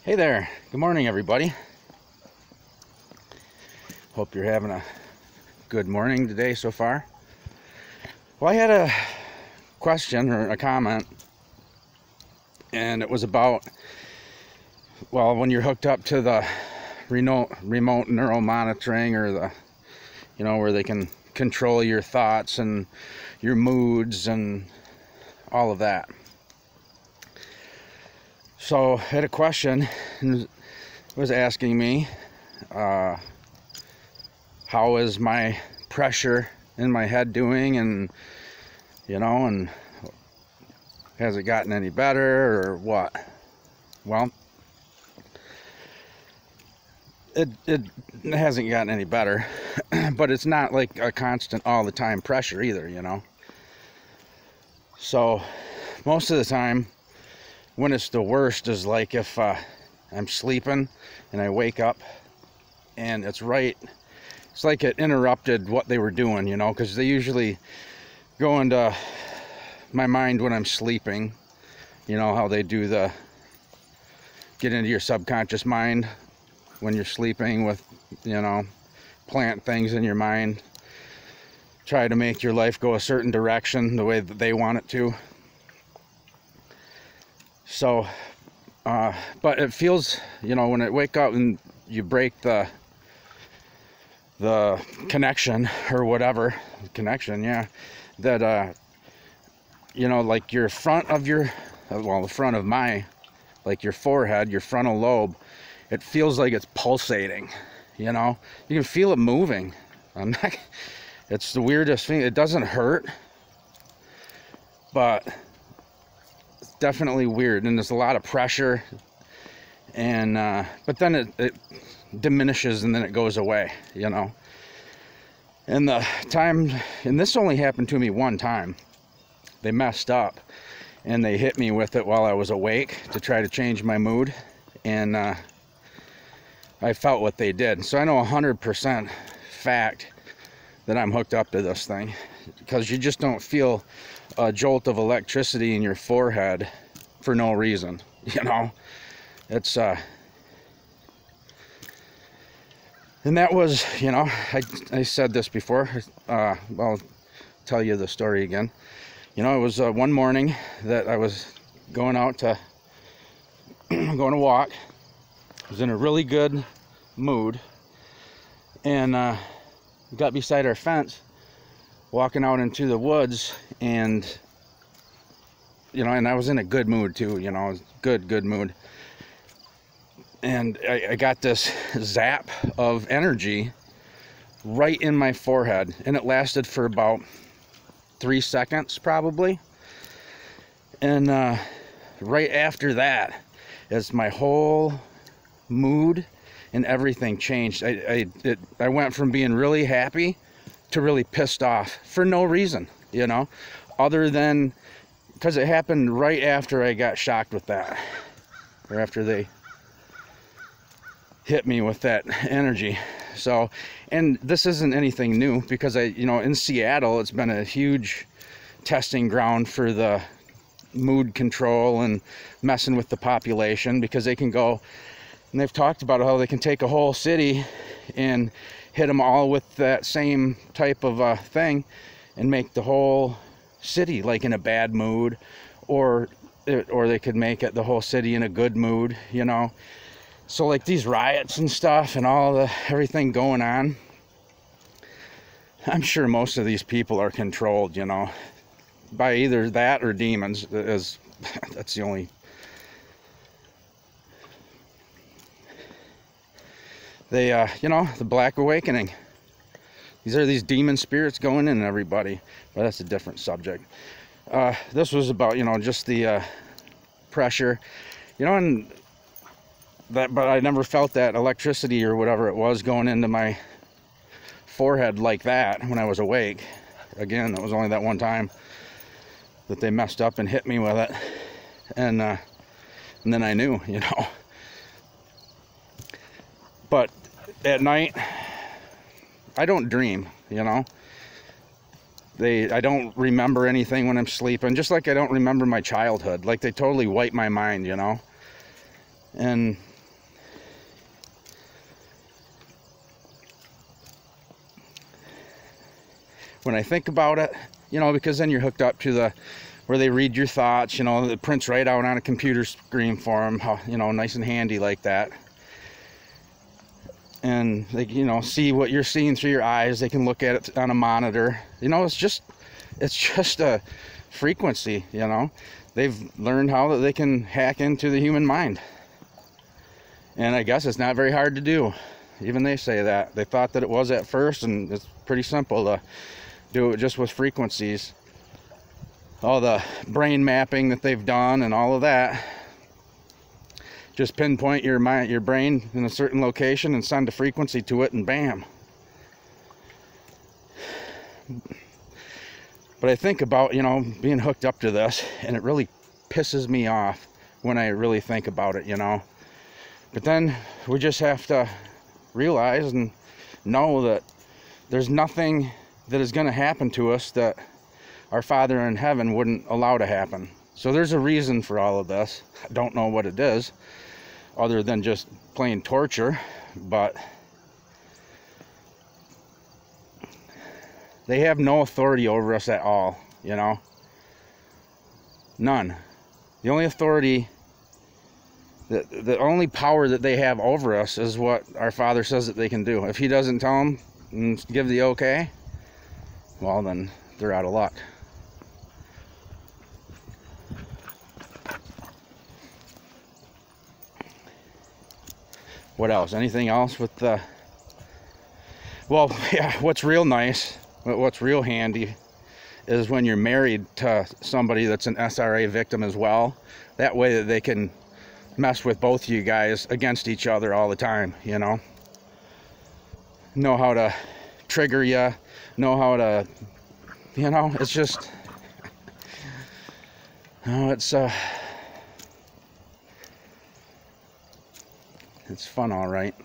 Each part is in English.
Hey there, good morning everybody. Hope you're having a good morning today so far. Well, I had a question or a comment, and it was about, well, when you're hooked up to the remote neural monitoring, or the, where they can control your thoughts and your moods and all of that. So I had a question, and it was asking me, how is my pressure in my head doing, and and has it gotten any better or what? Well, it hasn't gotten any better, but it's not like a constant all the time pressure either, So most of the time when it's the worst is like if I'm sleeping and I wake up and it's like it interrupted what they were doing, because they usually go into my mind when I'm sleeping. How they do get into your subconscious mind when you're sleeping with, plant things in your mind, try to make your life go a certain direction the way that they want it to. So, but it feels, when I wake up and you break the connection or whatever, that, like your front of the front of my, like your forehead, your frontal lobe, it feels like it's pulsating, you can feel it moving. It's the weirdest thing. It doesn't hurt, but it's definitely weird, and there's a lot of pressure, and but then it diminishes and then it goes away, and this only happened to me one time. They messed up and they hit me with it while I was awake to try to change my mood, and I felt what they did. So I know 100% fact that I'm hooked up to this thing, because you just don't feel a jolt of electricity in your forehead for no reason. It's and that was, I said this before. I'll tell you the story again. It was one morning that I was going out to going to walk. I was in a really good mood, and got beside our fence, walking out into the woods, and and I was in a good mood too, good mood. And I got this zap of energy right in my forehead, and it lasted for about 3 seconds probably. And right after that, as my whole mood and everything changed. I went from being really happy to really pissed off for no reason, other than because it happened right after I got shocked with that, or after they hit me with that energy. So, and this isn't anything new, because in Seattle, it's been a huge testing ground for the mood control and messing with the population, because they can go, and they've talked about how they can take a whole city and hit them all with that same type of thing, and make the whole city like in a bad mood, or they could make it the whole city in a good mood, So like these riots and stuff and everything going on, I'm sure most of these people are controlled, by either that or demons. That's the only. They, the Black Awakening. These are these demon spirits going in everybody. But that's a different subject. This was about, just the pressure, and that. But I never felt that electricity or whatever it was going into my forehead like that when I was awake. Again, it was only that one time that they messed up and hit me with it, and then I knew, But at night, I don't dream, I don't remember anything when I'm sleeping, just like I don't remember my childhood. Like, they totally wipe my mind, And when I think about it, you know, because then you're hooked up to the, where they read your thoughts, you know, it prints right out on a computer screen for them, you know, nice and handy like that. And they, you know, see what you're seeing through your eyes. They can look at it on a monitor. You know, it's just a frequency, you know. They've learned how that they can hack into the human mind. And I guess it's not very hard to do. Even they say that. They thought that it was at first, and it's pretty simple to do it just with frequencies. All the brain mapping that they've done and all of that. Just pinpoint your mind, your brain in a certain location and send a frequency to it, and bam. But I think about, you know, being hooked up to this, and it really pisses me off when I really think about it, you know. But then we just have to realize and know that there's nothing that is going to happen to us that our Father in heaven wouldn't allow to happen. So there's a reason for all of this. I don't know what it is, other than just plain torture, but they have no authority over us at all, you know. None. The only authority, the only power that they have over us is what our Father says that they can do. If He doesn't tell them and give the okay, well, then they're out of luck. What else? Anything else with the... Well, yeah, what's real nice, what's real handy is when you're married to somebody that's an SRA victim as well. That way that they can mess with both of you guys against each other all the time, you know. Know how to trigger you, know how to, you know, it's just... No, it's fun, all right.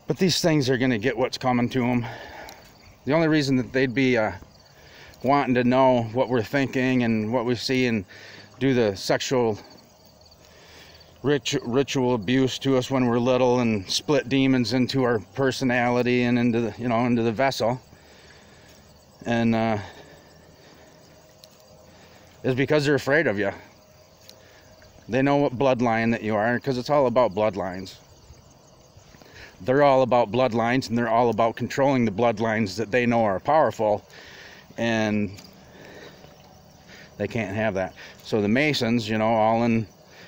But these things are going to get what's coming to them. The only reason that they'd be wanting to know what we're thinking and what we see and do the sexual ritual abuse to us when we're little and split demons into our personality and into the, you know, into the vessel, and is because they're afraid of you. They know what bloodline that you are, because it's all about bloodlines. They're all about bloodlines, and they're all about controlling the bloodlines that they know are powerful, and they can't have that. So the Masons, you know, all in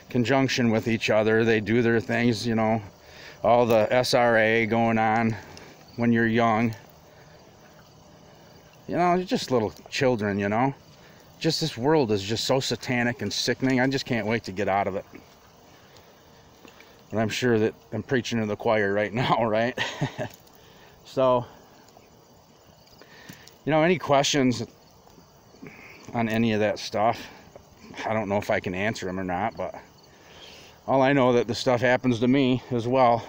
conjunction with each other, they do their things, you know, all the SRA going on when you're young. You know, you're just little children, you know. Just this world is just so satanic and sickening. I just can't wait to get out of it. And I'm sure that I'm preaching to the choir right now, right? So, you know, any questions on any of that stuff? I don't know if I can answer them or not, but all I know that the stuff happens to me as well.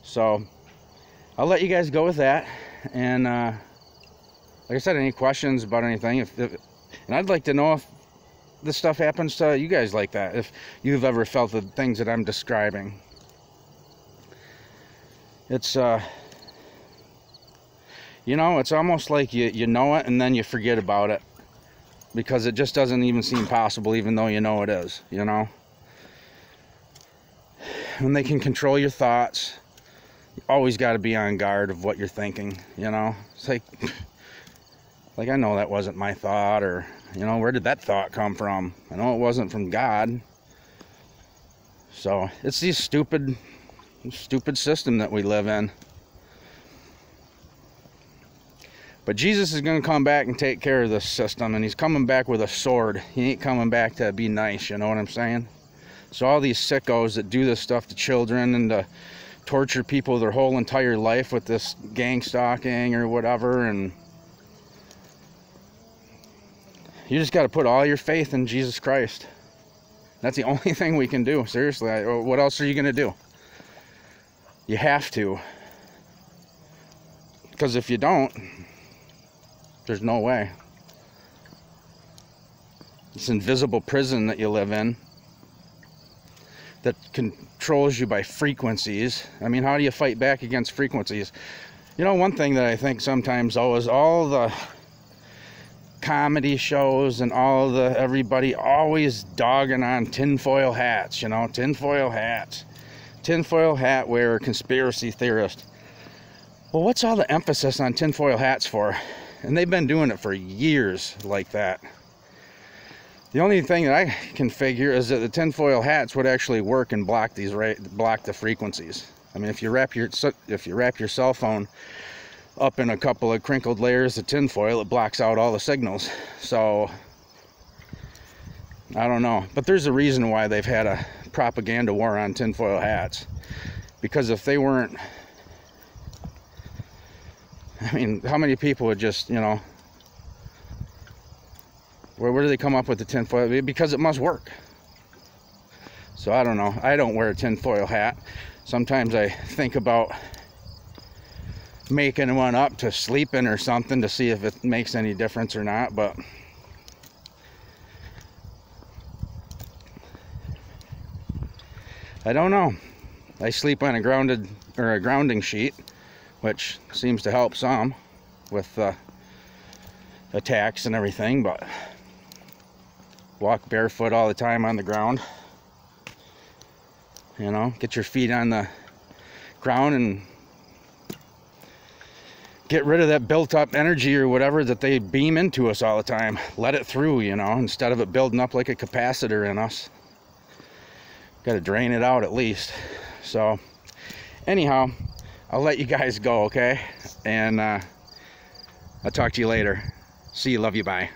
So, I'll let you guys go with that. And, like I said, any questions about anything, and I'd like to know if this stuff happens to you guys like that, if you've ever felt the things that I'm describing. It's you know, it's almost like you know it and then you forget about it, because it just doesn't even seem possible, even though you know it is, you know. When they can control your thoughts, you always got to be on guard of what you're thinking, you know. It's like, I know that wasn't my thought, or, you know, where did that thought come from? I know it wasn't from God. So, it's this stupid system that we live in. But Jesus is going to come back and take care of this system, and He's coming back with a sword. He ain't coming back to be nice, you know what I'm saying? So all these sickos that do this stuff to children and to torture people their whole entire life with this gang stalking or whatever, and you just got to put all your faith in Jesus Christ. That's the only thing we can do. Seriously, what else are you going to do? You have to. Because if you don't, there's no way. This invisible prison that you live in, that controls you by frequencies. I mean, how do you fight back against frequencies? You know, one thing that I think sometimes though is all the comedy shows and all the everybody always dogging on tinfoil hats, you know, tinfoil hats, tinfoil hat wearer, conspiracy theorist. Well, what's all the emphasis on tinfoil hats for? And they've been doing it for years like that. The only thing that I can figure is that the tinfoil hats would actually work and block these, block the frequencies. I mean, if you wrap your cell phone up in a couple of crinkled layers of tinfoil, it blocks out all the signals. So I don't know, but there's a reason why they've had a propaganda war on tinfoil hats, because if they weren't, I mean, how many people would just, you know, where do they come up with the tinfoil? Because it must work. So I don't know. I don't wear a tinfoil hat. Sometimes I think about making one up to sleep in or something to see if it makes any difference or not, but I don't know. I sleep on a grounding sheet, which seems to help some with attacks and everything, but walk barefoot all the time on the ground. You know, get your feet on the ground and get rid of that built up energy or whatever that they beam into us all the time. Let it through, you know, instead of it building up like a capacitor in us. Got to drain it out at least. So anyhow, I'll let you guys go, okay? And I'll talk to you later. See you, love you, bye.